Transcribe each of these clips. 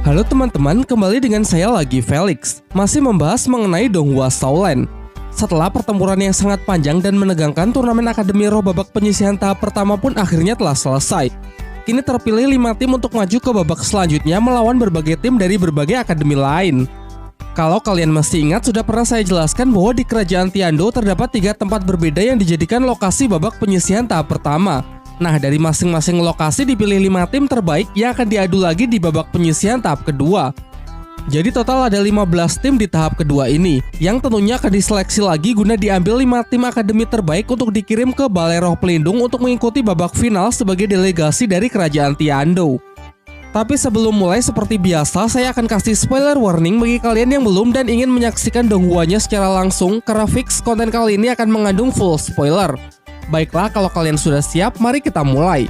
Halo teman-teman, kembali dengan saya lagi Felix. Masih membahas mengenai Donghua Shaolan. Setelah pertempuran yang sangat panjang dan menegangkan, turnamen Akademi Roh babak penyisihan tahap pertama pun akhirnya telah selesai. Kini terpilih 5 tim untuk maju ke babak selanjutnya melawan berbagai tim dari berbagai akademi lain. Kalau kalian masih ingat, sudah pernah saya jelaskan bahwa di Kerajaan Tiando terdapat 3 tempat berbeda yang dijadikan lokasi babak penyisihan tahap pertama. Nah, dari masing-masing lokasi dipilih 5 tim terbaik yang akan diadu lagi di babak penyisihan tahap kedua. Jadi total ada 15 tim di tahap kedua ini, yang tentunya akan diseleksi lagi guna diambil 5 tim akademi terbaik untuk dikirim ke Balai Roh Pelindung untuk mengikuti babak final sebagai delegasi dari Kerajaan Tiando. Tapi sebelum mulai, seperti biasa, saya akan kasih spoiler warning bagi kalian yang belum dan ingin menyaksikan Donghuanya secara langsung, karena fix konten kali ini akan mengandung full spoiler. Baiklah, kalau kalian sudah siap, mari kita mulai.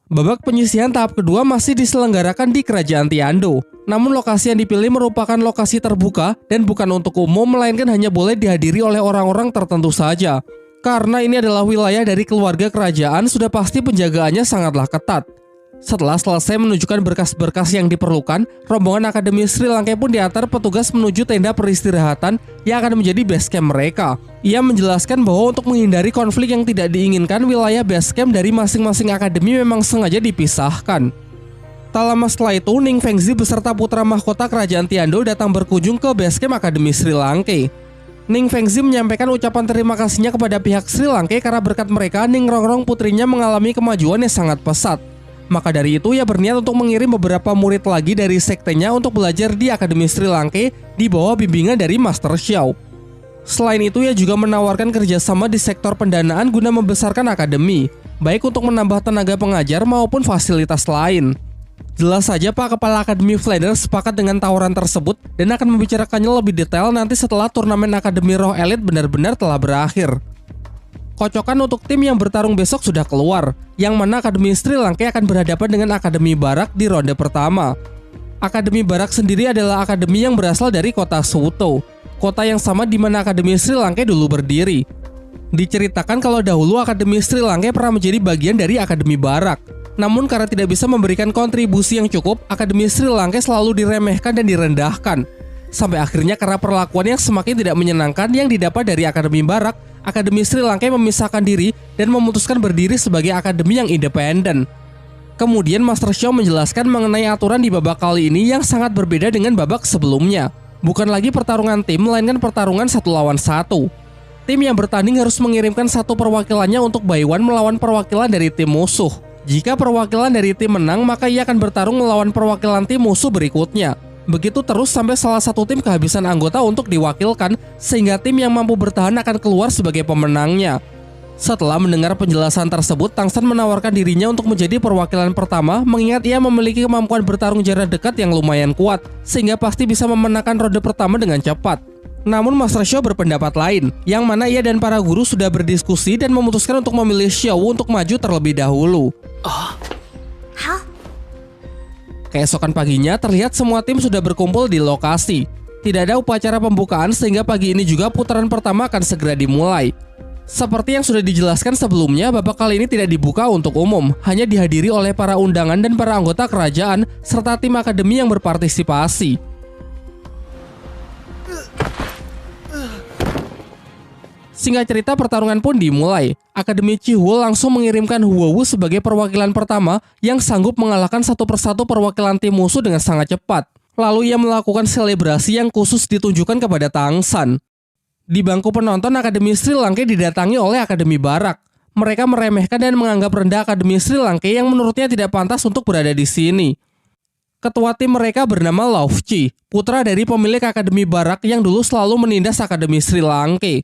Babak penyisihan tahap kedua masih diselenggarakan di Kerajaan Tiando. Namun lokasi yang dipilih merupakan lokasi terbuka dan bukan untuk umum, melainkan hanya boleh dihadiri oleh orang-orang tertentu saja. Karena ini adalah wilayah dari keluarga kerajaan, sudah pasti penjagaannya sangatlah ketat. Setelah selesai menunjukkan berkas-berkas yang diperlukan, rombongan Akademi Sri Lanka pun diantar petugas menuju tenda peristirahatan yang akan menjadi base camp mereka. Ia menjelaskan bahwa untuk menghindari konflik yang tidak diinginkan, wilayah base camp dari masing-masing akademi memang sengaja dipisahkan. Tak lama setelah itu, Ning Fengzi beserta putra mahkota Kerajaan Tiando datang berkunjung ke base camp Akademi Sri Lanka. Ning Fengzi menyampaikan ucapan terima kasihnya kepada pihak Sri Lanka karena berkat mereka, Ning Rongrong putrinya mengalami kemajuan yang sangat pesat. Maka dari itu ia berniat untuk mengirim beberapa murid lagi dari sektenya untuk belajar di Akademi Sri Lanka di bawah bimbingan dari Master Xiao. Selain itu ia juga menawarkan kerjasama di sektor pendanaan guna membesarkan akademi, baik untuk menambah tenaga pengajar maupun fasilitas lain. Jelas saja Pak Kepala Akademi Flanders sepakat dengan tawaran tersebut dan akan membicarakannya lebih detail nanti setelah turnamen Akademi Roh Elite benar-benar telah berakhir. Kocokan untuk tim yang bertarung besok sudah keluar, yang mana Akademi Sri Lanka akan berhadapan dengan Akademi Barak di ronde pertama. Akademi Barak sendiri adalah akademi yang berasal dari kota Suto, kota yang sama di mana Akademi Sri Lanka dulu berdiri. Diceritakan kalau dahulu Akademi Sri Lanka pernah menjadi bagian dari Akademi Barak. Namun karena tidak bisa memberikan kontribusi yang cukup, Akademi Sri Lanka selalu diremehkan dan direndahkan. Sampai akhirnya karena perlakuan yang semakin tidak menyenangkan yang didapat dari Akademi Barak, Akademi Sri Lanka memisahkan diri dan memutuskan berdiri sebagai akademi yang independen. Kemudian Master Xiao menjelaskan mengenai aturan di babak kali ini yang sangat berbeda dengan babak sebelumnya. Bukan lagi pertarungan tim, melainkan pertarungan 1 lawan 1. Tim yang bertanding harus mengirimkan 1 perwakilannya untuk buy one melawan perwakilan dari tim musuh. Jika perwakilan dari tim menang, maka ia akan bertarung melawan perwakilan tim musuh berikutnya. Begitu terus sampai salah satu tim kehabisan anggota untuk diwakilkan, sehingga tim yang mampu bertahan akan keluar sebagai pemenangnya. Setelah mendengar penjelasan tersebut, Tang San menawarkan dirinya untuk menjadi perwakilan pertama, mengingat ia memiliki kemampuan bertarung jarak dekat yang lumayan kuat, sehingga pasti bisa memenangkan ronde pertama dengan cepat. Namun Master Xiao berpendapat lain, yang mana ia dan para guru sudah berdiskusi dan memutuskan untuk memilih Xiao untuk maju terlebih dahulu. Keesokan paginya, terlihat semua tim sudah berkumpul di lokasi. Tidak ada upacara pembukaan sehingga pagi ini juga putaran pertama akan segera dimulai. Seperti yang sudah dijelaskan sebelumnya, babak kali ini tidak dibuka untuk umum, hanya dihadiri oleh para undangan dan para anggota kerajaan serta tim akademi yang berpartisipasi. Singkat cerita, pertarungan pun dimulai. Akademi Chihuo langsung mengirimkan Huowu sebagai perwakilan pertama yang sanggup mengalahkan satu persatu perwakilan tim musuh dengan sangat cepat. Lalu ia melakukan selebrasi yang khusus ditunjukkan kepada Tang San. Di bangku penonton, Akademi Sri Lanka didatangi oleh Akademi Barak. Mereka meremehkan dan menganggap rendah Akademi Sri Lanka yang menurutnya tidak pantas untuk berada di sini. Ketua tim mereka bernama Laufchi, putra dari pemilik Akademi Barak yang dulu selalu menindas Akademi Sri Lanka.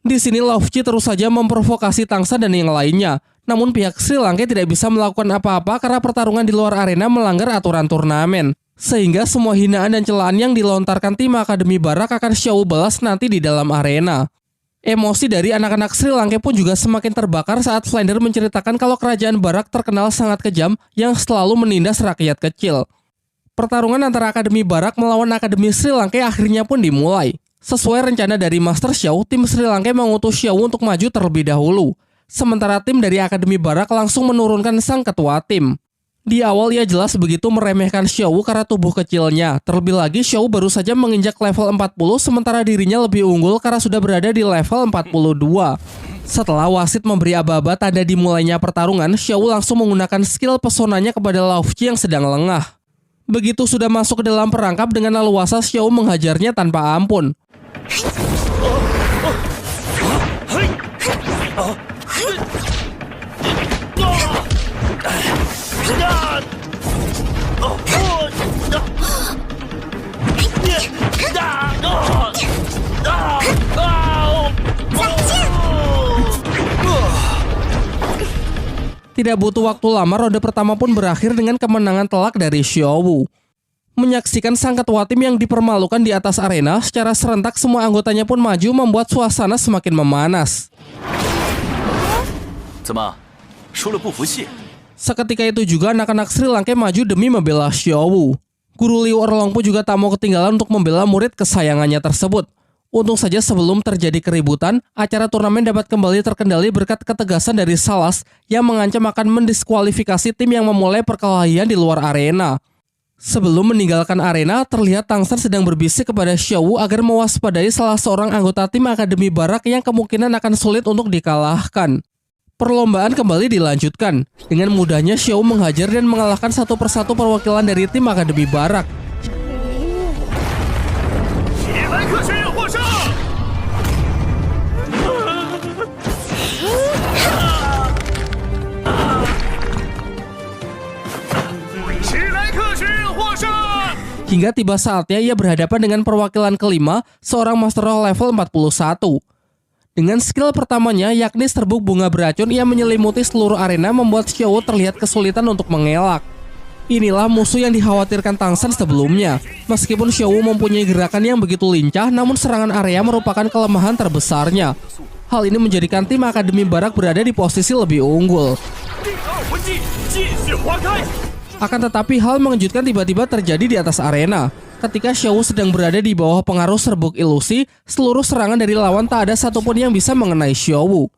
Di sini Laufchi terus saja memprovokasi Tang San dan yang lainnya. Namun pihak Sri Lanka tidak bisa melakukan apa-apa karena pertarungan di luar arena melanggar aturan turnamen. Sehingga semua hinaan dan celaan yang dilontarkan tim Akademi Barak akan Xiao balas nanti di dalam arena. Emosi dari anak-anak Sri Lanka pun juga semakin terbakar saat Flanders menceritakan kalau kerajaan Barak terkenal sangat kejam yang selalu menindas rakyat kecil. Pertarungan antara Akademi Barak melawan Akademi Sri Lanka akhirnya pun dimulai. Sesuai rencana dari Master Xiao, tim Sri Lanka mengutus Xiao untuk maju terlebih dahulu. Sementara tim dari Akademi Barak langsung menurunkan sang ketua tim. Di awal ia jelas begitu meremehkan Xiaowu karena tubuh kecilnya. Terlebih lagi Xiaowu baru saja menginjak level 40 sementara dirinya lebih unggul karena sudah berada di level 42. Setelah wasit memberi aba-aba tanda dimulainya pertarungan, Xiaowu langsung menggunakan skill pesonanya kepada Laufey yang sedang lengah. Begitu sudah masuk ke dalam perangkap dengan leluasa, Xiaowu menghajarnya tanpa ampun. Tidak butuh waktu lama, ronde pertama pun berakhir dengan kemenangan telak dari Xiaowu. Menyaksikan sang ketua tim yang dipermalukan di atas arena, secara serentak semua anggotanya pun maju membuat suasana semakin memanas. Seketika itu juga anak-anak Sri Lanka maju demi membela Xiaowu. Guru Liu Erlong pun juga tak mau ketinggalan untuk membela murid kesayangannya tersebut. Untung saja sebelum terjadi keributan, acara turnamen dapat kembali terkendali berkat ketegasan dari Salas yang mengancam akan mendiskualifikasi tim yang memulai perkelahian di luar arena. Sebelum meninggalkan arena, terlihat Tang San sedang berbisik kepada Xiaowu agar mewaspadai salah seorang anggota tim Akademi Barak yang kemungkinan akan sulit untuk dikalahkan. Perlombaan kembali dilanjutkan. Dengan mudahnya Xiaowu menghajar dan mengalahkan satu persatu perwakilan dari tim Akademi Barak. Hingga tiba saatnya ia berhadapan dengan perwakilan kelima, seorang Master Roh level 41. Dengan skill pertamanya, yakni serbuk bunga beracun, ia menyelimuti seluruh arena membuat Xiaowu terlihat kesulitan untuk mengelak. Inilah musuh yang dikhawatirkan Tang San sebelumnya. Meskipun Xiaowu mempunyai gerakan yang begitu lincah, namun serangan area merupakan kelemahan terbesarnya. Hal ini menjadikan tim Akademi Barak berada di posisi lebih unggul. Akan tetapi hal mengejutkan tiba-tiba terjadi di atas arena. Ketika Xiaowu sedang berada di bawah pengaruh serbuk ilusi, seluruh serangan dari lawan tak ada satupun yang bisa mengenai Xiaowu.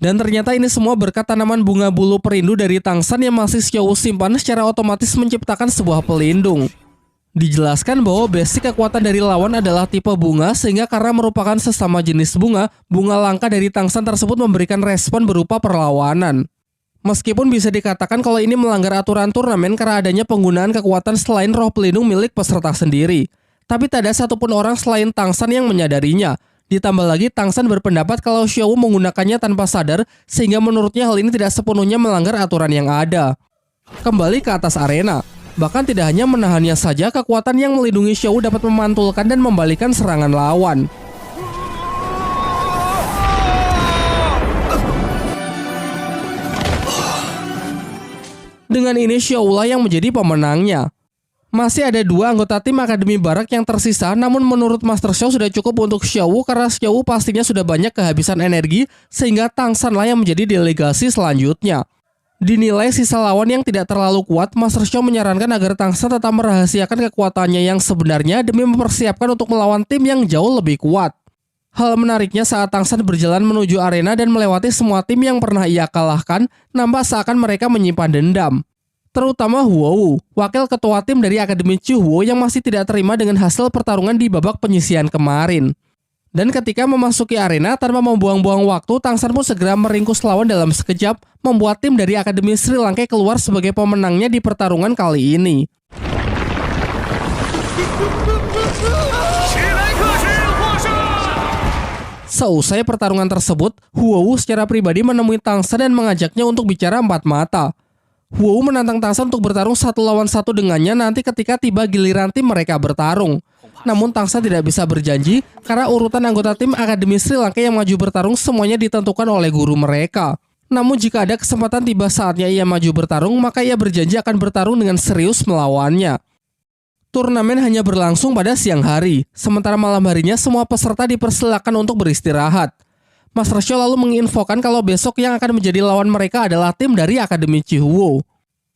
Dan ternyata ini semua berkat tanaman bunga bulu perindu dari Tang San yang masih Xiaowu simpan secara otomatis menciptakan sebuah pelindung. Dijelaskan bahwa basic kekuatan dari lawan adalah tipe bunga, sehingga karena merupakan sesama jenis bunga, bunga langka dari Tang San tersebut memberikan respon berupa perlawanan. Meskipun bisa dikatakan kalau ini melanggar aturan turnamen karena adanya penggunaan kekuatan selain roh pelindung milik peserta sendiri. Tapi tak ada satupun orang selain Tang San yang menyadarinya. Ditambah lagi Tang San berpendapat kalau Xiaowu menggunakannya tanpa sadar, sehingga menurutnya hal ini tidak sepenuhnya melanggar aturan yang ada. Kembali ke atas arena. Bahkan tidak hanya menahannya saja, kekuatan yang melindungi Xiaowu dapat memantulkan dan membalikan serangan lawan. Dengan ini Xiaowu lah yang menjadi pemenangnya. Masih ada dua anggota tim Akademi Barak yang tersisa, namun menurut Master Xiao sudah cukup untuk Xiaowu karena Xiaowu pastinya sudah banyak kehabisan energi, sehingga Tang San lah yang menjadi delegasi selanjutnya. Dinilai sisa lawan yang tidak terlalu kuat, Master Xiao menyarankan agar Tang San tetap merahasiakan kekuatannya yang sebenarnya demi mempersiapkan untuk melawan tim yang jauh lebih kuat. Hal menariknya saat Tang San berjalan menuju arena dan melewati semua tim yang pernah ia kalahkan, nampak seakan mereka menyimpan dendam. Terutama Huowu, wakil ketua tim dari Akademi Chuhuo yang masih tidak terima dengan hasil pertarungan di babak penyisihan kemarin. Dan ketika memasuki arena tanpa membuang-buang waktu, Tang San pun segera meringkus lawan dalam sekejap, membuat tim dari Akademi Sri Lanka keluar sebagai pemenangnya di pertarungan kali ini. Seusai pertarungan tersebut, Huowu secara pribadi menemui Tang San dan mengajaknya untuk bicara empat mata. Huowu menantang Tang San untuk bertarung 1 lawan 1 dengannya nanti ketika tiba giliran tim mereka bertarung. Namun Tang San tidak bisa berjanji karena urutan anggota tim Akademi Sri Lanka yang maju bertarung semuanya ditentukan oleh guru mereka. Namun jika ada kesempatan tiba saatnya ia maju bertarung, maka ia berjanji akan bertarung dengan serius melawannya. Turnamen hanya berlangsung pada siang hari, sementara malam harinya semua peserta dipersilakan untuk beristirahat. Master Xiao lalu menginfokan kalau besok yang akan menjadi lawan mereka adalah tim dari Akademi Chuhuo.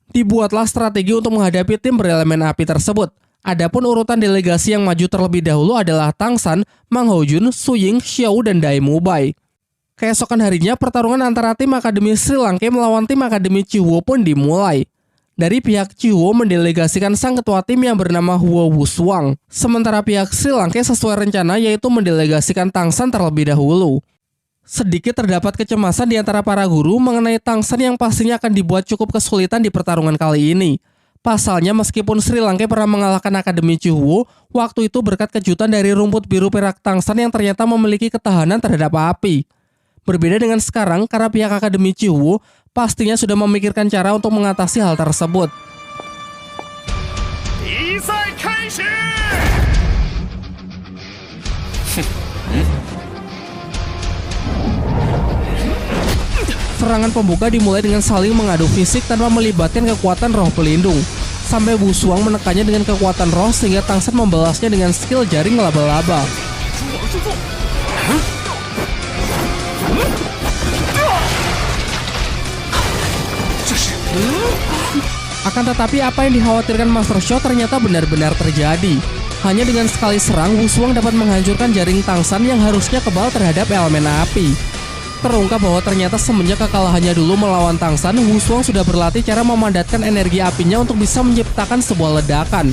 Dibuatlah strategi untuk menghadapi tim berelemen api tersebut. Adapun urutan delegasi yang maju terlebih dahulu adalah Tang San, Mang Hojun, Su Ying, Xiao, dan Dai Mubai. Keesokan harinya pertarungan antara tim Akademi Sri Lanka melawan tim Akademi Chuhuo pun dimulai. Dari pihak Chihuo mendelegasikan sang ketua tim yang bernama Huo Wushuang. Sementara pihak Sri Lanka sesuai rencana yaitu mendelegasikan Tang San terlebih dahulu. Sedikit terdapat kecemasan di antara para guru mengenai Tang San yang pastinya akan dibuat cukup kesulitan di pertarungan kali ini. Pasalnya meskipun Sri Lanka pernah mengalahkan Akademi Chihuo, waktu itu berkat kejutan dari rumput biru perak Tang San yang ternyata memiliki ketahanan terhadap api. Berbeda dengan sekarang, karena pihak Akademi Chihuo pastinya sudah memikirkan cara untuk mengatasi hal tersebut. Serangan pembuka dimulai dengan saling mengadu fisik tanpa melibatkan kekuatan roh pelindung. Sampai Wushuang menekannya dengan kekuatan roh sehingga Tang San membalasnya dengan skill jaring laba-laba. Akan tetapi apa yang dikhawatirkan Master Shou ternyata benar-benar terjadi. Hanya dengan sekali serang, Wushuang dapat menghancurkan jaring Tang San yang harusnya kebal terhadap elemen api. Terungkap bahwa ternyata semenjak kekalahannya dulu melawan Tang San, Wushuang sudah berlatih cara memandatkan energi apinya untuk bisa menciptakan sebuah ledakan.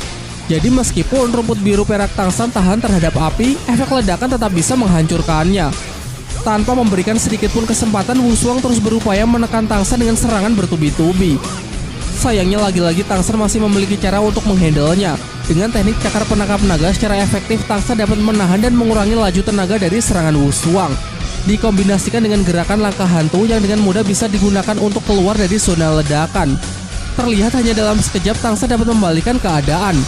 Jadi meskipun rumput biru perak Tang San tahan terhadap api, efek ledakan tetap bisa menghancurkannya. Tanpa memberikan sedikit pun kesempatan, Wushuang terus berupaya menekan Tang San dengan serangan bertubi-tubi. Sayangnya lagi-lagi Tang San masih memiliki cara untuk menghandlenya. Dengan teknik cakar penangkap naga secara efektif, Tang San dapat menahan dan mengurangi laju tenaga dari serangan Wushuang. Dikombinasikan dengan gerakan langkah hantu yang dengan mudah bisa digunakan untuk keluar dari zona ledakan. Terlihat hanya dalam sekejap Tang San dapat membalikan keadaan.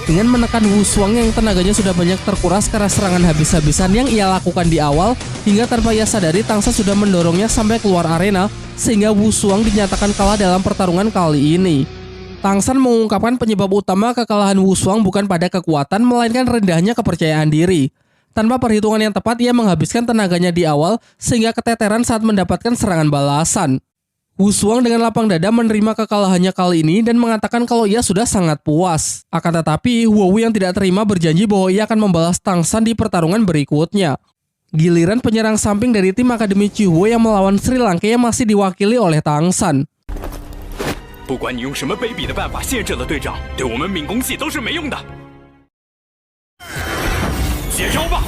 Dengan menekan Wushuang yang tenaganya sudah banyak terkuras karena serangan habis-habisan yang ia lakukan di awal, hingga tanpa ia sadari Tang San sudah mendorongnya sampai keluar arena, sehingga Wushuang dinyatakan kalah dalam pertarungan kali ini. Tang San mengungkapkan penyebab utama kekalahan Wushuang bukan pada kekuatan, melainkan rendahnya kepercayaan diri. Tanpa perhitungan yang tepat, ia menghabiskan tenaganya di awal, sehingga keteteran saat mendapatkan serangan balasan. Wushuang dengan lapang dada menerima kekalahannya kali ini dan mengatakan kalau ia sudah sangat puas. Akan tetapi, Huo yang tidak terima berjanji bahwa ia akan membalas Tang San di pertarungan berikutnya. Giliran penyerang samping dari tim Akademi Chihuo yang melawan Sri Lanka yang masih diwakili oleh Tang San. 不管你用什么卑鄙的办法限制了队长，对我们闵公系都是没用的。接招吧！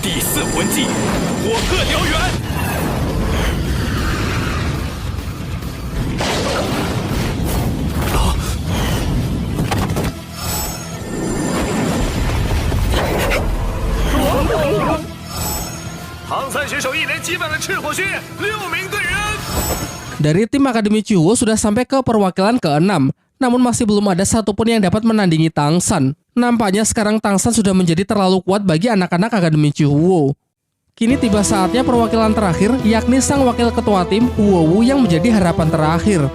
第四魂技，火鹤燎原。杭赛选手一连击败了赤火学院6名队员。 Dari tim Akademi Chihuo sudah sampai ke perwakilan ke-6, namun masih belum ada satupun yang dapat menandingi Tang San. Nampaknya sekarang Tang San sudah menjadi terlalu kuat bagi anak-anak Akademi Chihuo. Kini tiba saatnya perwakilan terakhir, yakni sang wakil ketua tim, Huo yang menjadi harapan terakhir.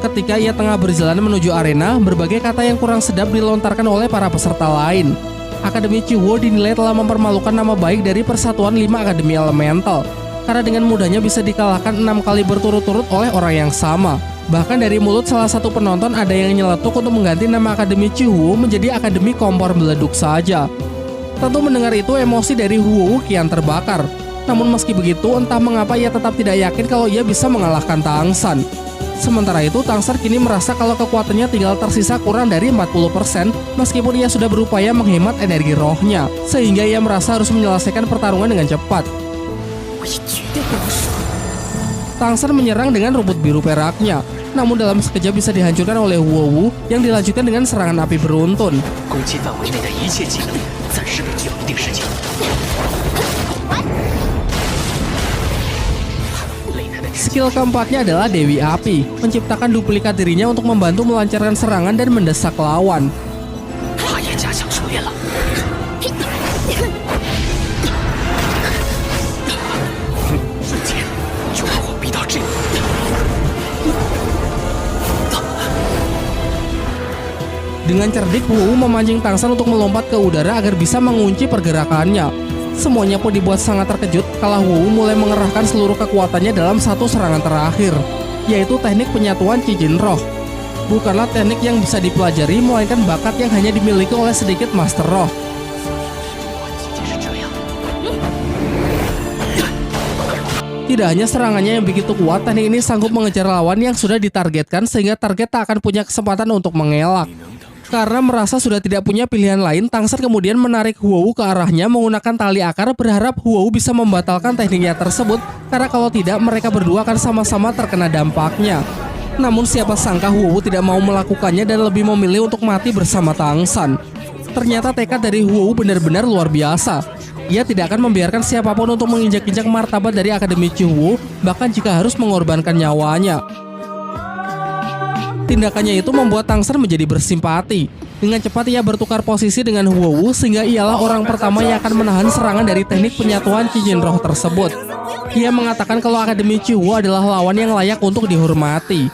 Ketika ia tengah berjalan menuju arena, berbagai kata yang kurang sedap dilontarkan oleh para peserta lain. Akademi Chihuo dinilai telah mempermalukan nama baik dari Persatuan 5 Akademi Elemental, karena dengan mudahnya bisa dikalahkan 6 kali berturut-turut oleh orang yang sama. Bahkan dari mulut salah satu penonton ada yang nyeletuk untuk mengganti nama Akademi Chihuo menjadi Akademi Kompor Meleduk saja. Tentu mendengar itu emosi dari Huo kian terbakar. Namun meski begitu, entah mengapa ia tetap tidak yakin kalau ia bisa mengalahkan Tang San. Sementara itu, Tang San kini merasa kalau kekuatannya tinggal tersisa kurang dari 40%, meskipun ia sudah berupaya menghemat energi rohnya, sehingga ia merasa harus menyelesaikan pertarungan dengan cepat. Tang San menyerang dengan rumput biru peraknya, namun dalam sekejap bisa dihancurkan oleh Huo yang dilanjutkan dengan serangan api beruntun. Skill keempatnya adalah Dewi Api, menciptakan duplikat dirinya untuk membantu melancarkan serangan dan mendesak lawan. Dengan cerdik, Huo memancing Tangsan untuk melompat ke udara agar bisa mengunci pergerakannya. Semuanya pun dibuat sangat terkejut kala Huo mulai mengerahkan seluruh kekuatannya dalam satu serangan terakhir, yaitu teknik penyatuan Cijin Roh. Bukanlah teknik yang bisa dipelajari, melainkan bakat yang hanya dimiliki oleh sedikit Master Roh. Tidak hanya serangannya yang begitu kuat, teknik ini sanggup mengejar lawan yang sudah ditargetkan sehingga target tak akan punya kesempatan untuk mengelak. Karena merasa sudah tidak punya pilihan lain, Tangsan kemudian menarik Huo ke arahnya menggunakan tali akar, berharap Huo bisa membatalkan tekniknya tersebut, karena kalau tidak mereka berdua akan sama-sama terkena dampaknya. Namun siapa sangka Huo tidak mau melakukannya dan lebih memilih untuk mati bersama Tangsan. Ternyata tekad dari Huo benar-benar luar biasa. Ia tidak akan membiarkan siapapun untuk menginjak-injak martabat dari Akademi Chihuo, bahkan jika harus mengorbankan nyawanya. Tindakannya itu membuat Tangsan menjadi bersimpati. Dengan cepat ia bertukar posisi dengan Huo, sehingga ialah orang pertama yang akan menahan serangan dari teknik penyatuan Cijin Roh tersebut. Ia mengatakan kalau Akademi Chihuo adalah lawan yang layak untuk dihormati.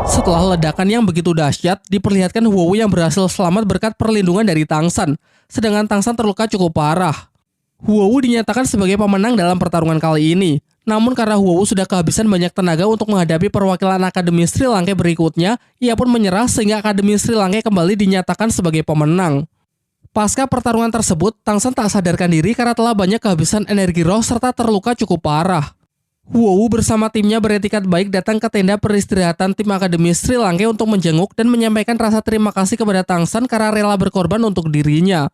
Setelah ledakan yang begitu dahsyat, diperlihatkan Huo yang berhasil selamat berkat perlindungan dari Tangsan, sedangkan Tangsan terluka cukup parah. Huo dinyatakan sebagai pemenang dalam pertarungan kali ini. Namun karena Huo sudah kehabisan banyak tenaga untuk menghadapi perwakilan Akademi Sri Lanka berikutnya, ia pun menyerah sehingga Akademi Sri Lanka kembali dinyatakan sebagai pemenang. Pasca pertarungan tersebut, Tangsan tak sadarkan diri karena telah banyak kehabisan energi roh serta terluka cukup parah. Huo bersama timnya beretikat baik datang ke tenda peristirahatan tim Akademi Sri Lanka untuk menjenguk dan menyampaikan rasa terima kasih kepada Tangsan karena rela berkorban untuk dirinya.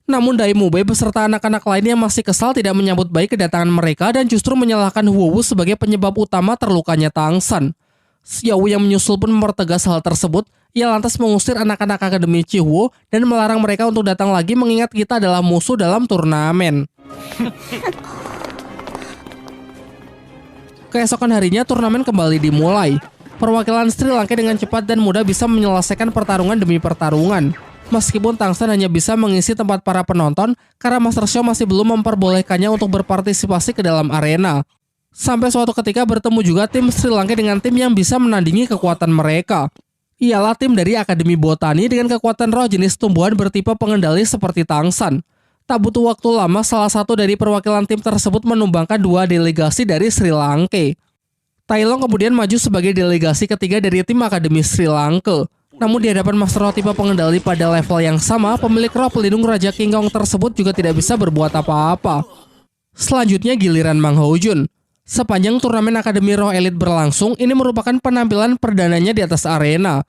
Namun Dai Mubei beserta anak-anak lain yang masih kesal tidak menyambut baik kedatangan mereka dan justru menyalahkan Huo sebagai penyebab utama terlukanya Tangsan. Xiao yang menyusul pun mempertegas hal tersebut. Ia lantas mengusir anak-anak Akademi Chihuo dan melarang mereka untuk datang lagi mengingat kita adalah musuh dalam turnamen. Keesokan harinya turnamen kembali dimulai. Perwakilan Sri Lanka dengan cepat dan mudah bisa menyelesaikan pertarungan demi pertarungan. Meskipun Tangsan hanya bisa mengisi tempat para penonton karena Master Show masih belum memperbolehkannya untuk berpartisipasi ke dalam arena. Sampai suatu ketika bertemu juga tim Sri Lanka dengan tim yang bisa menandingi kekuatan mereka. Ialah tim dari Akademi Botani dengan kekuatan roh jenis tumbuhan bertipe pengendali seperti Tangsan. Tak butuh waktu lama, salah satu dari perwakilan tim tersebut menumbangkan dua delegasi dari Sri Lanka. Tai Long kemudian maju sebagai delegasi ketiga dari tim Akademi Sri Lanka. Namun di hadapan Master Roh tipe pengendali pada level yang sama, pemilik roh pelindung Raja King Kong tersebut juga tidak bisa berbuat apa-apa. Selanjutnya giliran Mang Houjun. Sepanjang turnamen Akademi Roh Elite berlangsung, ini merupakan penampilan perdananya di atas arena.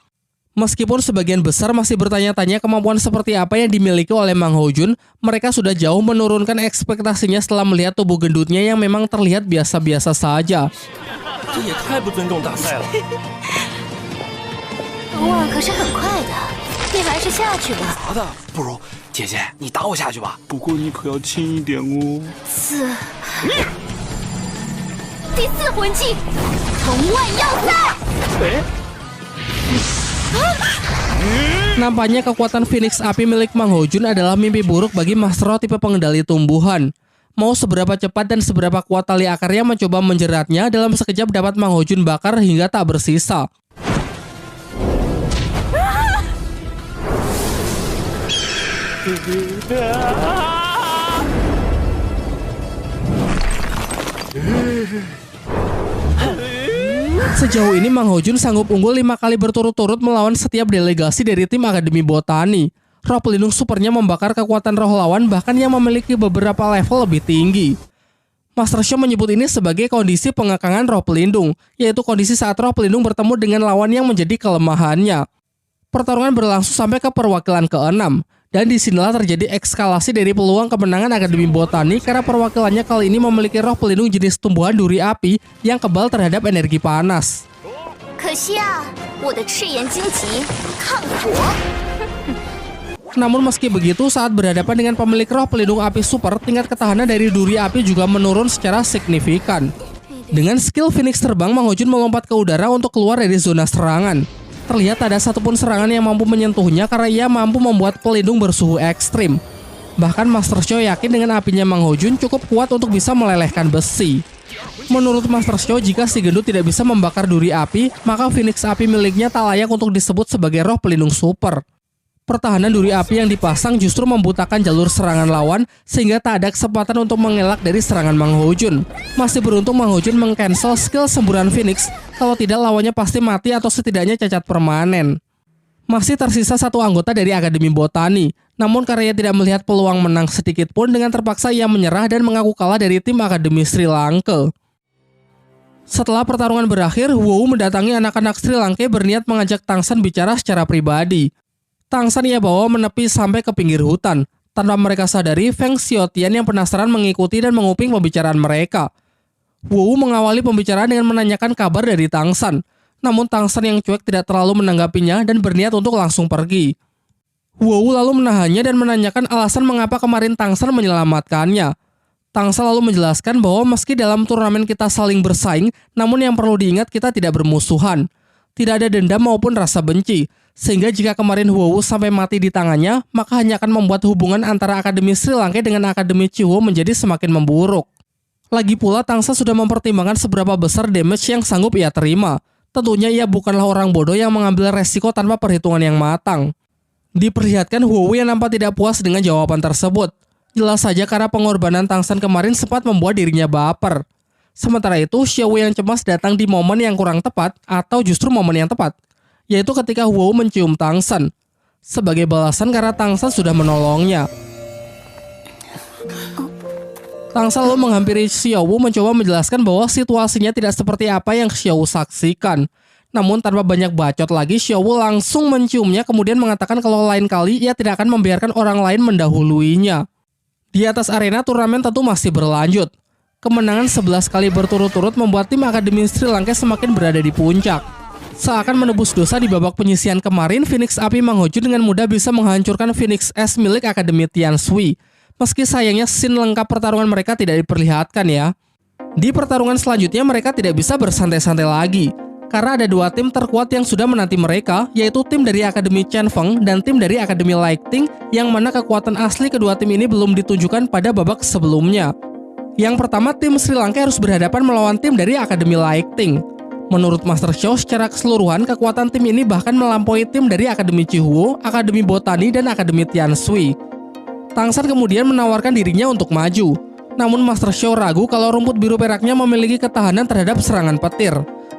Meskipun sebagian besar masih bertanya-tanya kemampuan seperti apa yang dimiliki oleh Mang Houjun, mereka sudah jauh menurunkan ekspektasinya setelah melihat tubuh gendutnya yang memang terlihat biasa-biasa saja. Nampaknya kekuatan Phoenix Api milik Mang Houjun adalah mimpi buruk bagi Master Roh tipe pengendali tumbuhan. Mau seberapa cepat dan seberapa kuat tali akarnya mencoba menjeratnya, dalam sekejap dapat Mang Houjun bakar hingga tak bersisa. Sejauh ini Mang Houjun sanggup unggul 5 kali berturut-turut melawan setiap delegasi dari tim Akademi Botani. Roh pelindung supernya membakar kekuatan roh lawan bahkan yang memiliki beberapa level lebih tinggi. Master Show menyebut ini sebagai kondisi pengekangan roh pelindung, yaitu kondisi saat roh pelindung bertemu dengan lawan yang menjadi kelemahannya. Pertarungan berlangsung sampai ke perwakilan ke-6, dan disinilah terjadi eskalasi dari peluang kemenangan Akademi Botani karena perwakilannya kali ini memiliki roh pelindung jenis tumbuhan duri api yang kebal terhadap energi panas. Namun meski begitu, saat berhadapan dengan pemilik roh pelindung api super, tingkat ketahanan dari duri api juga menurun secara signifikan. Dengan skill Phoenix terbang, Mang Houjun melompat ke udara untuk keluar dari zona serangan. Terlihat tak ada satupun serangan yang mampu menyentuhnya karena ia mampu membuat pelindung bersuhu ekstrim. Bahkan Master Show yakin dengan apinya Mang Houjun cukup kuat untuk bisa melelehkan besi. Menurut Master Xiao, jika si gendut tidak bisa membakar duri api, maka Phoenix api miliknya tak layak untuk disebut sebagai roh pelindung super. Pertahanan duri api yang dipasang justru membutakan jalur serangan lawan sehingga tak ada kesempatan untuk mengelak dari serangan Mang Hojun. Masih beruntung Mang Hojun meng-cancel skill semburan Phoenix, kalau tidak lawannya pasti mati atau setidaknya cacat permanen. Masih tersisa satu anggota dari Akademi Botani, namun karena ia tidak melihat peluang menang sedikit pun, dengan terpaksa ia menyerah dan mengaku kalah dari tim Akademi Sri Lanka. Setelah pertarungan berakhir, Wu mendatangi anak-anak Sri Lanka berniat mengajak Tangsan bicara secara pribadi. Tangsan ia bawa menepi sampai ke pinggir hutan. Tanpa mereka sadari, Feng Xiaotian yang penasaran mengikuti dan menguping pembicaraan mereka. Wu mengawali pembicaraan dengan menanyakan kabar dari Tangsan. Namun Tangsan yang cuek tidak terlalu menanggapinya dan berniat untuk langsung pergi. Wu lalu menahannya dan menanyakan alasan mengapa kemarin Tangsan menyelamatkannya. Tangsan lalu menjelaskan bahwa meski dalam turnamen kita saling bersaing, namun yang perlu diingat kita tidak bermusuhan. Tidak ada dendam maupun rasa benci, sehingga jika kemarin Wu sampai mati di tangannya, maka hanya akan membuat hubungan antara Akademi Sri Lanka dengan Akademi Chihuo menjadi semakin memburuk. Lagi pula Tangsan sudah mempertimbangkan seberapa besar damage yang sanggup ia terima. Tentunya ia bukanlah orang bodoh yang mengambil resiko tanpa perhitungan yang matang. Diperlihatkan Wu yang nampak tidak puas dengan jawaban tersebut. Jelas saja karena pengorbanan Tangsan kemarin sempat membuat dirinya baper. Sementara itu, Xiao yang cemas datang di momen yang kurang tepat, atau justru momen yang tepat, yaitu ketika Wu mencium Tangsan. Sebagai balasan karena Tangsan sudah menolongnya. Tangsan lalu menghampiri Xiao Wu mencoba menjelaskan bahwa situasinya tidak seperti apa yang Xiao Wu saksikan. Namun tanpa banyak bacot lagi, Xiao Wu langsung menciumnya kemudian mengatakan kalau lain kali ia tidak akan membiarkan orang lain mendahuluinya. Di atas arena, turnamen tentu masih berlanjut. Kemenangan 11 kali berturut-turut membuat tim Akademi Sri Lanka semakin berada di puncak. Seakan menebus dosa di babak penyisihan kemarin, Phoenix Api Mang Hojun dengan mudah bisa menghancurkan Phoenix S milik Akademi Tian Sui. Meski sayangnya scene lengkap pertarungan mereka tidak diperlihatkan ya. Di pertarungan selanjutnya mereka tidak bisa bersantai-santai lagi. Karena ada dua tim terkuat yang sudah menanti mereka, yaitu tim dari Akademi Chen Feng dan tim dari Akademi Lighting, yang mana kekuatan asli kedua tim ini belum ditunjukkan pada babak sebelumnya. Yang pertama, tim Sri Lanka harus berhadapan melawan tim dari Akademi Lighting. Menurut Master Xiao, secara keseluruhan kekuatan tim ini bahkan melampaui tim dari Akademi Chihuo, Akademi Botani, dan Akademi Tian Sui. Tangsan kemudian menawarkan dirinya untuk maju. Namun Master Xiao ragu kalau rumput biru peraknya memiliki ketahanan terhadap serangan petir.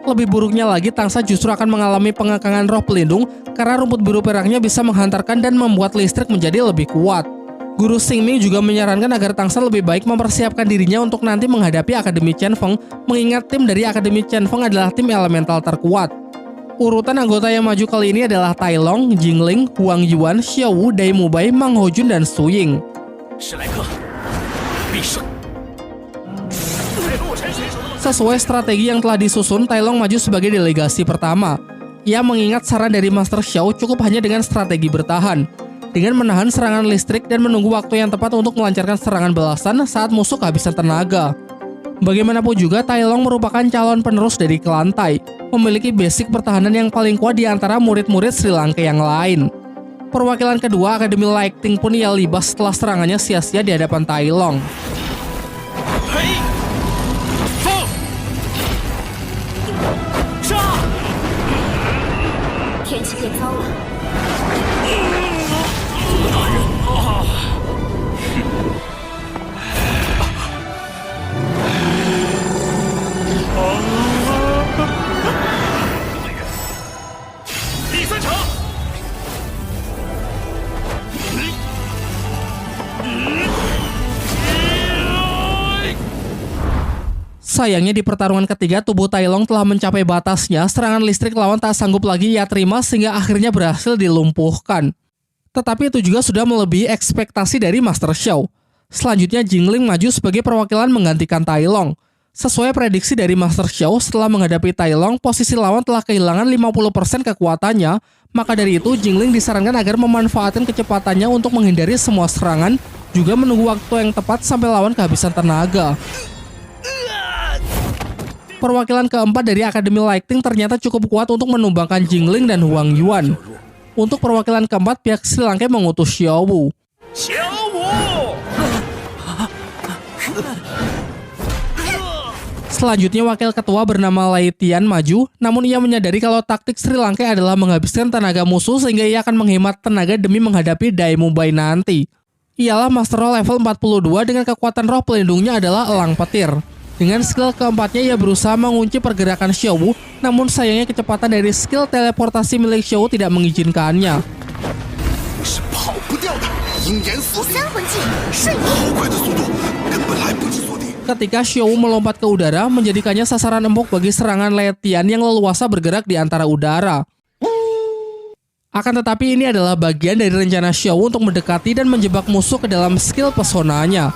Lebih buruknya lagi, Tangsan justru akan mengalami pengekangan roh pelindung karena rumput biru peraknya bisa menghantarkan dan membuat listrik menjadi lebih kuat. Guru Xingming juga menyarankan agar Tangsan lebih baik mempersiapkan dirinya untuk nanti menghadapi Akademi Chen Feng, mengingat tim dari Akademi Chen Feng adalah tim elemental terkuat. Urutan anggota yang maju kali ini adalah Tai Long, Jingling, Huang Yuan, Xiao Wu, Dai Mubai, Mang Hojun, dan Su Ying. Sesuai strategi yang telah disusun, Tai Long maju sebagai delegasi pertama. Ia mengingat saran dari Master Xiao cukup hanya dengan strategi bertahan, dengan menahan serangan listrik dan menunggu waktu yang tepat untuk melancarkan serangan balasan saat musuh kehabisan tenaga. Bagaimanapun juga, Tai Long merupakan calon penerus dari klan Tai, memiliki basic pertahanan yang paling kuat di antara murid-murid Sri Lanka yang lain. Perwakilan kedua, Akademi Lighting, pun ia libas setelah serangannya sia-sia di hadapan Tai Long. Sayangnya di pertarungan ketiga, tubuh Tai Long telah mencapai batasnya, serangan listrik lawan tak sanggup lagi ia terima sehingga akhirnya berhasil dilumpuhkan. Tetapi itu juga sudah melebihi ekspektasi dari Master Xiao. Selanjutnya Jingling maju sebagai perwakilan menggantikan Tai Long. Sesuai prediksi dari Master Xiao, setelah menghadapi Tai Long, posisi lawan telah kehilangan 50% kekuatannya, maka dari itu Jingling disarankan agar memanfaatkan kecepatannya untuk menghindari semua serangan, juga menunggu waktu yang tepat sampai lawan kehabisan tenaga. Perwakilan keempat dari Akademi Lighting ternyata cukup kuat untuk menumbangkan Jingling dan Huang Yuan. Untuk perwakilan keempat, pihak Sri Lanka mengutus Xiao Wu. Selanjutnya wakil ketua bernama Lai Tian maju, namun ia menyadari kalau taktik Sri Lanka adalah menghabiskan tenaga musuh sehingga ia akan menghemat tenaga demi menghadapi Dai Mumbai nanti. Ialah Master Roh level 42 dengan kekuatan roh pelindungnya adalah Elang Petir. Dengan skill keempatnya ia berusaha mengunci pergerakan Xiao Wu, namun sayangnya kecepatan dari skill teleportasi milik Xiao Wu tidak mengizinkannya. 是跑不掉的，鹰眼锁定，好快的速度，根本来不及锁定。 Ketika Xiao Wu melompat ke udara, menjadikannya sasaran empuk bagi serangan Lai Tian yang leluasa bergerak di antara udara. Akan tetapi ini adalah bagian dari rencana Xiao Wu untuk mendekati dan menjebak musuh ke dalam skill pesonanya.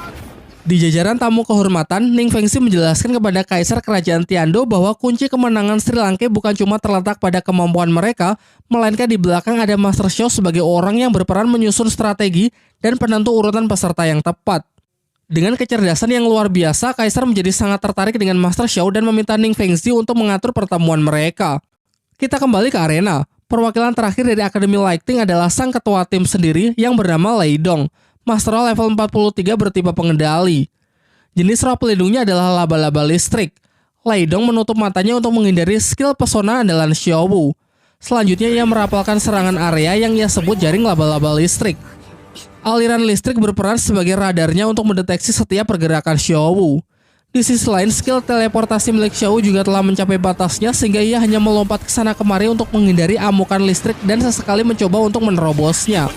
Di jajaran tamu kehormatan, Ning Fengxi menjelaskan kepada Kaisar Kerajaan Tiando bahwa kunci kemenangan Sri Lanka bukan cuma terletak pada kemampuan mereka, melainkan di belakang ada Master Xiao sebagai orang yang berperan menyusun strategi dan penentu urutan peserta yang tepat. Dengan kecerdasan yang luar biasa, Kaisar menjadi sangat tertarik dengan Master Xiao dan meminta Ning Fengxi untuk mengatur pertemuan mereka. Kita kembali ke arena. Perwakilan terakhir dari Akademi Lightning adalah sang ketua tim sendiri yang bernama Lei Dong. Master Roh level 43 bertipe pengendali. Jenis roh pelindungnya adalah laba-laba listrik. Lei Dong menutup matanya untuk menghindari skill pesona andalan Xiao Wu. Selanjutnya ia merapalkan serangan area yang ia sebut jaring laba-laba listrik. Aliran listrik berperan sebagai radarnya untuk mendeteksi setiap pergerakan Xiao Wu. Di sisi lain, skill teleportasi milik Xiao Wu juga telah mencapai batasnya sehingga ia hanya melompat ke sana kemari untuk menghindari amukan listrik dan sesekali mencoba untuk menerobosnya.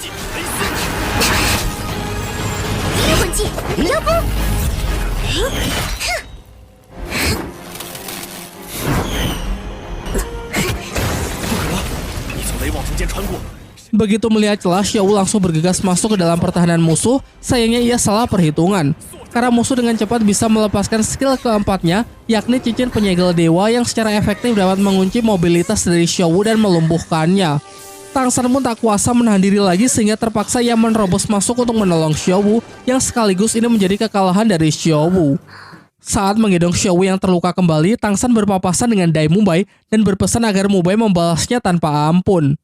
Begitu melihat celah, Xiao Wu langsung bergegas masuk ke dalam pertahanan musuh. Sayangnya ia salah perhitungan, karena musuh dengan cepat bisa melepaskan skill keempatnya, yakni cincin penyegel dewa yang secara efektif dapat mengunci mobilitas dari Xiao Wu dan melumpuhkannya. Tangsan pun tak kuasa menahan diri lagi sehingga terpaksa ia menerobos masuk untuk menolong Xiao Wu, yang sekaligus ini menjadi kekalahan dari Xiao Wu. Saat menggendong Xiao Wu yang terluka kembali, Tangsan berpapasan dengan Dai Mumbai dan berpesan agar Mumbai membalasnya tanpa ampun.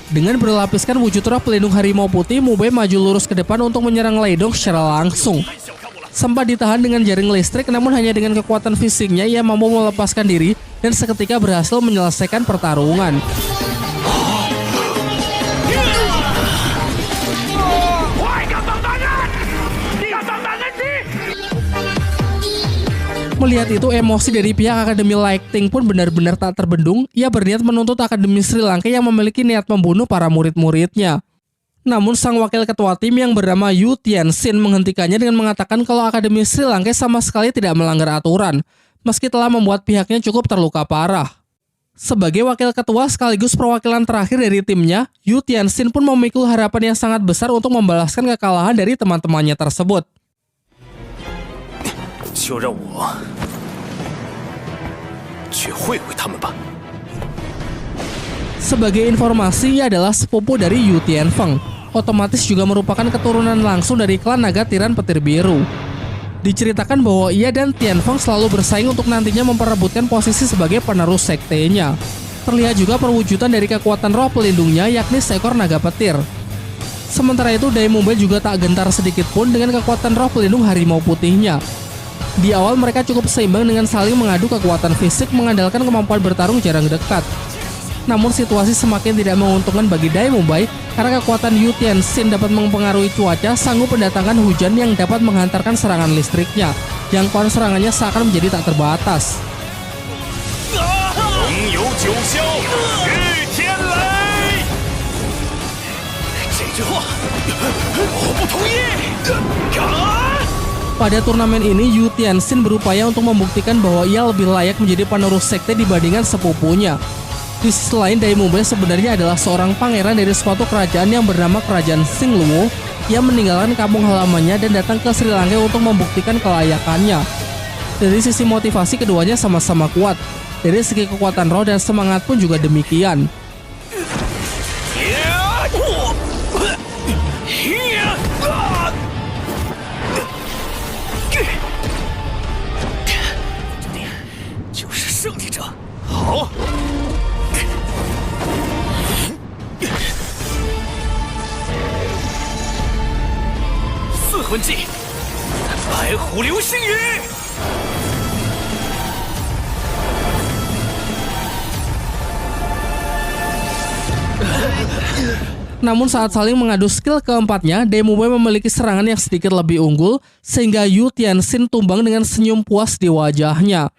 Dengan berlapiskan wujud roh pelindung harimau putih, Mumbai maju lurus ke depan untuk menyerang Lei Dong secara langsung. Sempat ditahan dengan jaring listrik, namun hanya dengan kekuatan fisiknya ia mampu melepaskan diri dan seketika berhasil menyelesaikan pertarungan. Melihat itu, emosi dari pihak Akademi Lightning pun benar-benar tak terbendung. Ia berniat menuntut Akademi Sri Lanka yang memiliki niat membunuh para murid-muridnya. Namun sang wakil ketua tim yang bernama Yu Tianxin menghentikannya dengan mengatakan kalau Akademi Sri Lanka sama sekali tidak melanggar aturan, meski telah membuat pihaknya cukup terluka parah. Sebagai wakil ketua sekaligus perwakilan terakhir dari timnya, Yu Tianxin pun memikul harapan yang sangat besar untuk membalaskan kekalahan dari teman-temannya tersebut. 就让我去会会他们吧。 Sebagai informasi, ia adalah sepupu dari Yu Tianfeng. Otomatis juga merupakan keturunan langsung dari klan naga tiran petir biru. Diceritakan bahwa ia dan Tianfeng selalu bersaing untuk nantinya memperebutkan posisi sebagai penerus sektenya. Terlihat juga perwujudan dari kekuatan roh pelindungnya, yakni seekor naga petir. Sementara itu, Dai Mumbai juga tak gentar sedikit pun dengan kekuatan roh pelindung harimau putihnya. Di awal mereka cukup seimbang dengan saling mengadu kekuatan fisik mengandalkan kemampuan bertarung jarak dekat. Namun situasi semakin tidak menguntungkan bagi Dai Mumbai karena kekuatan Yu Tianxin dapat mempengaruhi cuaca, sanggup mendatangkan hujan yang dapat menghantarkan serangan listriknya. Jangkauan serangannya seakan menjadi tak terbatas. 龙游九霄，御天雷。这句话我不同意。 Pada turnamen ini, Yu Tianxin berupaya untuk membuktikan bahwa ia lebih layak menjadi penerus sekte dibandingkan sepupunya. Di sisi lain, Dai Mumbai sebenarnya adalah seorang pangeran dari suatu kerajaan yang bernama Kerajaan Xingluo. Ia meninggalkan kampung halamannya dan datang ke Sri Lanka untuk membuktikan kelayakannya. Dari sisi motivasi, keduanya sama-sama kuat. Dari segi kekuatan roh dan semangat pun juga demikian. 魂技，白虎流星雨。 Namun saat saling mengadu skill keempatnya, Demube memiliki serangan yang sedikit lebih unggul, sehingga Yu Tianxin tumbang dengan senyum puas di wajahnya.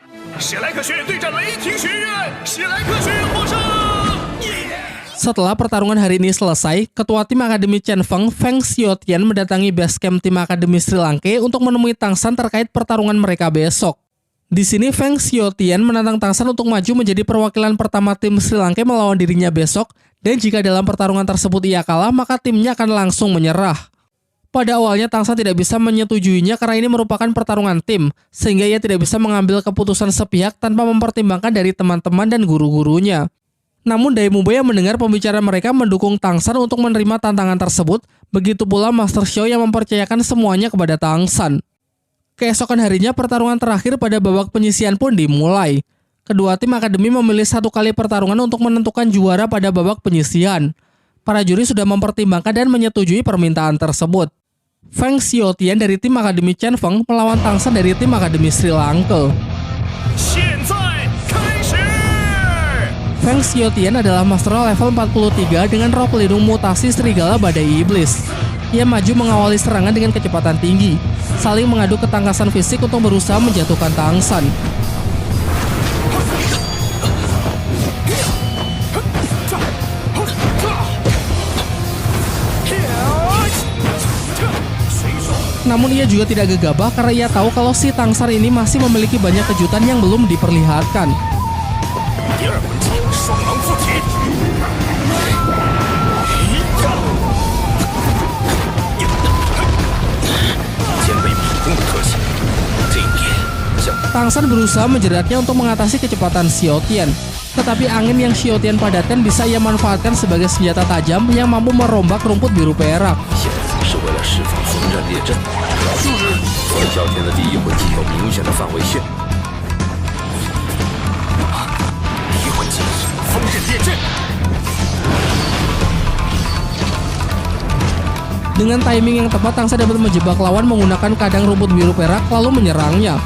Setelah pertarungan hari ini selesai, ketua tim Akademi Chen Feng, Feng Xiaotian, mendatangi base camp tim Akademi Sri Lanka untuk menemui Tang San terkait pertarungan mereka besok. Di sini Feng Xiaotian menantang Tang San untuk maju menjadi perwakilan pertama tim Sri Lanka melawan dirinya besok, dan jika dalam pertarungan tersebut ia kalah, maka timnya akan langsung menyerah. Pada awalnya Tang San tidak bisa menyetujuinya karena ini merupakan pertarungan tim, sehingga ia tidak bisa mengambil keputusan sepihak tanpa mempertimbangkan dari teman-teman dan guru-gurunya. Namun Daimube yang mendengar pembicaraan mereka mendukung Tang San untuk menerima tantangan tersebut, begitu pula Master Xiao yang mempercayakan semuanya kepada Tang San. Keesokan harinya pertarungan terakhir pada babak penyisihan pun dimulai. Kedua tim akademi memilih satu kali pertarungan untuk menentukan juara pada babak penyisihan. Para juri sudah mempertimbangkan dan menyetujui permintaan tersebut. Feng Xiaotian dari tim Akademi Chen Feng melawan Tang San dari tim Akademi Sri Lanka. Feng Xiaotian adalah master level 43 dengan roh pelindung mutasi serigala badai iblis. Ia maju mengawali serangan dengan kecepatan tinggi, saling mengadu ketangkasan fisik untuk berusaha menjatuhkan Tang San. Namun ia juga tidak gegabah karena ia tahu kalau si Tang San ini masih memiliki banyak kejutan yang belum diperlihatkan. Tang San berusaha menjeratnya untuk mengatasi kecepatan Xiaotian. Tetapi angin yang Xiaotian padatkan bisa ia manfaatkan sebagai senjata tajam yang mampu merombak rumput biru perak. Dengan timing yang tepat, Tang San dapat menjebak lawan menggunakan kadang rumput biru perak lalu menyerangnya.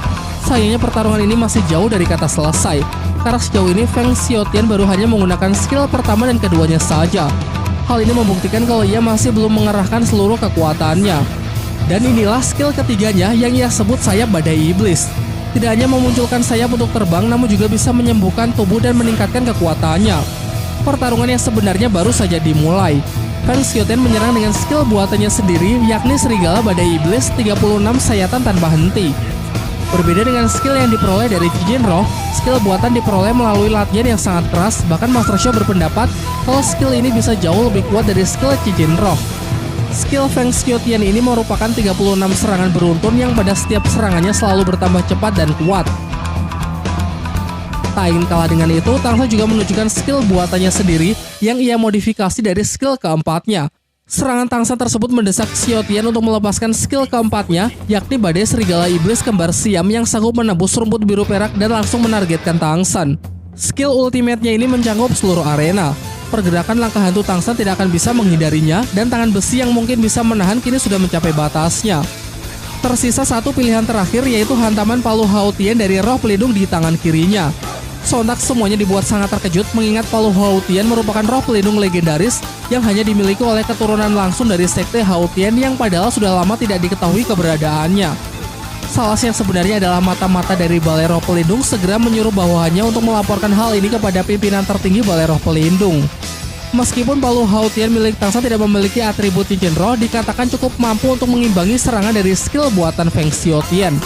Sayangnya pertarungan ini masih jauh dari kata selesai, karena sejauh ini Feng Xiaotian baru hanya menggunakan skill pertama dan keduanya saja. Hal ini membuktikan kalau ia masih belum mengerahkan seluruh kekuatannya. Dan inilah skill ketiganya yang ia sebut sayap badai iblis. Tidak hanya memunculkan sayap untuk terbang, namun juga bisa menyembuhkan tubuh dan meningkatkan kekuatannya. Pertarungan yang sebenarnya baru saja dimulai. Feng Xiaotian menyerang dengan skill buatannya sendiri, yakni serigala badai iblis 36 sayatan tanpa henti. Berbeda dengan skill yang diperoleh dari Jijin Roh, skill buatan diperoleh melalui latihan yang sangat keras. Bahkan Master Xiao berpendapat kalau skill ini bisa jauh lebih kuat dari skill Jijin Roh. Skill Feng Xiaotian ini merupakan 36 serangan beruntun yang pada setiap serangannya selalu bertambah cepat dan kuat. Tak ingin kalah dengan itu, Tang San juga menunjukkan skill buatannya sendiri yang ia modifikasi dari skill keempatnya. Serangan Tang San tersebut mendesak Xiaotian untuk melepaskan skill keempatnya, yakni badai serigala iblis kembar siam yang sanggup menembus rumput biru perak dan langsung menargetkan Tang San. Skill ultimate-nya ini mencakup seluruh arena. Pergerakan langkah hantu Tang San tidak akan bisa menghindarinya, dan tangan besi yang mungkin bisa menahan kini sudah mencapai batasnya. Tersisa satu pilihan terakhir, yaitu hantaman palu Haotian dari roh pelindung di tangan kirinya. Sontak semuanya dibuat sangat terkejut mengingat palu Haotian merupakan roh pelindung legendaris yang hanya dimiliki oleh keturunan langsung dari sekte Haotian yang padahal sudah lama tidak diketahui keberadaannya. Salah yang sebenarnya adalah mata-mata dari Balai Roh Pelindung segera menyuruh bawahannya untuk melaporkan hal ini kepada pimpinan tertinggi Balai Roh Pelindung. Meskipun palu Haotian milik Tang San tidak memiliki atribut cincin roh, dikatakan cukup mampu untuk mengimbangi serangan dari skill buatan Feng Xiaotian.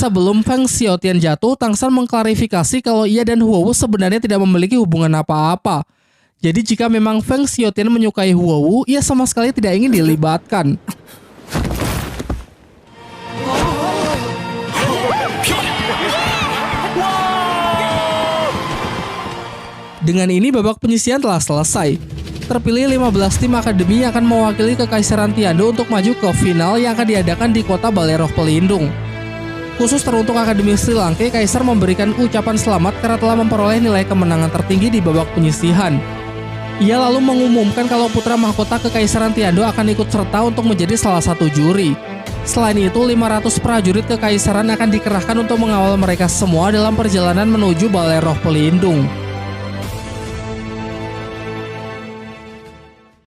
sebelum Feng Xiaotian jatuh, Tang San mengklarifikasi kalau ia dan Huowu sebenarnya tidak memiliki hubungan apa-apa. Jadi jika memang Feng Xiaotian menyukai Huowu, ia sama sekali tidak ingin dilibatkan. Dengan ini babak penyisihan telah selesai. Terpilih 15 tim akademi yang akan mewakili Kekaisaran Tiando untuk maju ke final yang akan diadakan di kota Balai Roh Pelindung. Khusus teruntuk Akademi Sri Lanka, Kaisar memberikan ucapan selamat karena telah memperoleh nilai kemenangan tertinggi di babak penyisihan. Ia lalu mengumumkan kalau putra mahkota Kekaisaran Tiando akan ikut serta untuk menjadi salah satu juri. Selain itu, 500 prajurit Kekaisaran akan dikerahkan untuk mengawal mereka semua dalam perjalanan menuju Balai Roh Pelindung.